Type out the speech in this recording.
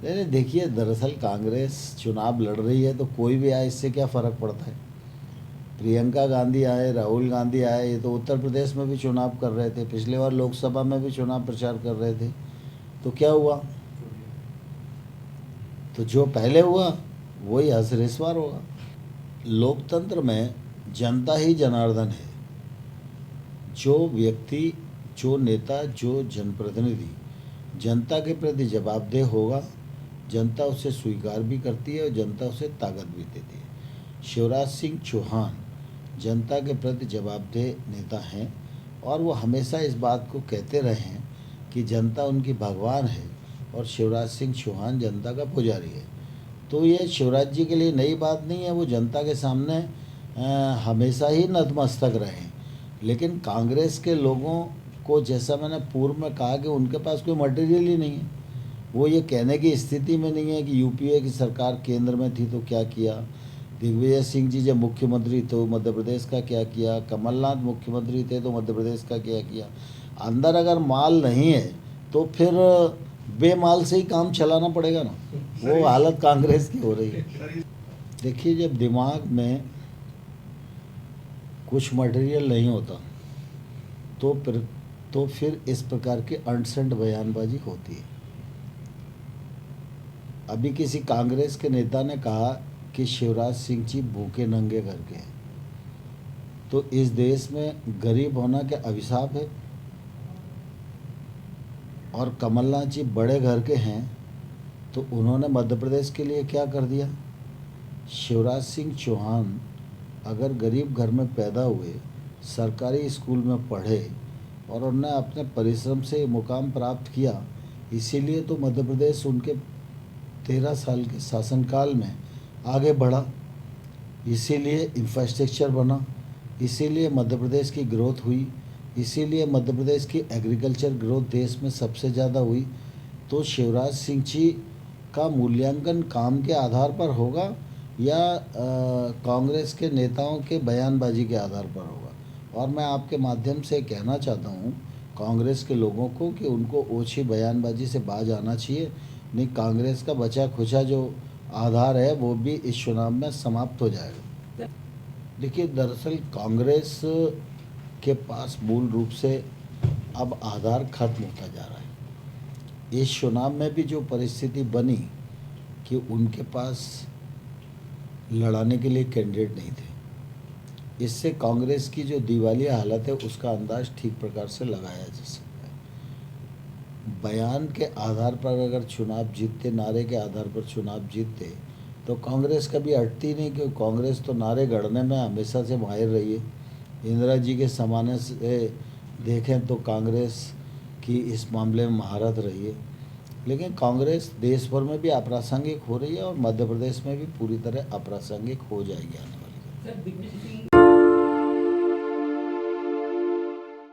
नहीं नहीं, देखिए दरअसल कांग्रेस चुनाव लड़ रही है तो कोई भी आए इससे क्या फ़र्क पड़ता है। प्रियंका गांधी आए, राहुल गांधी आए, ये तो उत्तर प्रदेश में भी चुनाव कर रहे थे, पिछले बार लोकसभा में भी चुनाव प्रचार कर रहे थे। तो क्या हुआ? तो जो पहले हुआ वही हर इस बार होगा। लोकतंत्र में जनता ही जनार्दन है। जो व्यक्ति, जो नेता, जो जनप्रतिनिधि जनता के प्रति जवाबदेह होगा, जनता उसे स्वीकार भी करती है और जनता उसे ताकत भी देती है। शिवराज सिंह चौहान जनता के प्रति जवाबदेह नेता हैं और वो हमेशा इस बात को कहते रहे हैं कि जनता उनकी भगवान है और शिवराज सिंह चौहान जनता का पुजारी है। तो ये शिवराज जी के लिए नई बात नहीं है, वो जनता के सामने हमेशा ही नतमस्तक रहे हैं। लेकिन कांग्रेस के लोगों को, जैसा मैंने पूर्व में कहा, कि उनके पास कोई मटेरियल ही नहीं है। वो ये कहने की स्थिति में नहीं है कि यूपीए की सरकार केंद्र में थी तो क्या किया, दिग्विजय सिंह जी जब मुख्यमंत्री तो मध्य प्रदेश का क्या किया, कमलनाथ मुख्यमंत्री थे तो मध्य प्रदेश का क्या किया। अंदर अगर माल नहीं है तो फिर बेमाल से ही काम चलाना पड़ेगा ना। वो हालत कांग्रेस की हो रही है। देखिए, जब दिमाग में कुछ मटेरियल नहीं होता तो फिर इस प्रकार की अनसेंट बयानबाजी होती है। अभी किसी कांग्रेस के नेता ने कहा कि शिवराज सिंह जी भूखे नंगे घर के हैं। तो इस देश में गरीब होना क्या अभिशाप है? और कमलनाथ जी बड़े घर के हैं तो उन्होंने मध्य प्रदेश के लिए क्या कर दिया? शिवराज सिंह चौहान अगर गरीब घर में पैदा हुए, सरकारी स्कूल में पढ़े और उन्होंने अपने परिश्रम से मुकाम प्राप्त किया, इसीलिए तो मध्य प्रदेश उनके 13 साल के शासनकाल में आगे बढ़ा, इसीलिए इंफ्रास्ट्रक्चर बना, इसीलिए मध्य प्रदेश की ग्रोथ हुई, इसीलिए मध्य प्रदेश की एग्रीकल्चर ग्रोथ देश में सबसे ज़्यादा हुई। तो शिवराज सिंह जी का मूल्यांकन काम के आधार पर होगा या कांग्रेस के नेताओं के बयानबाजी के आधार पर होगा। और मैं आपके माध्यम से कहना चाहता हूँ कांग्रेस के लोगों को कि उनको ओछी बयानबाजी से बाज आना चाहिए, नहीं कांग्रेस का बचा खुचा जो आधार है वो भी इस चुनाव में समाप्त हो जाएगा। देखिए, दरअसल कांग्रेस के पास मूल रूप से अब आधार खत्म होता जा रहा है। इस चुनाव में भी जो परिस्थिति बनी कि उनके पास लड़ाने के लिए कैंडिडेट नहीं थे, इससे कांग्रेस की जो दिवालिया हालत है उसका अंदाज ठीक प्रकार से लगाया जा सकता है। बयान के आधार पर अगर चुनाव जीतते, नारे के आधार पर चुनाव जीतते, तो कांग्रेस कभी अटती नहीं, क्योंकि कांग्रेस तो नारे गढ़ने में हमेशा से माहिर रही है। इंदिरा जी के ज़माने से देखें तो कांग्रेस की इस मामले में महारत रही है। लेकिन कांग्रेस देश भर में भी अप्रासंगिक हो रही है और मध्य प्रदेश में भी पूरी तरह अप्रासंगिक हो जाएगी आने वाली।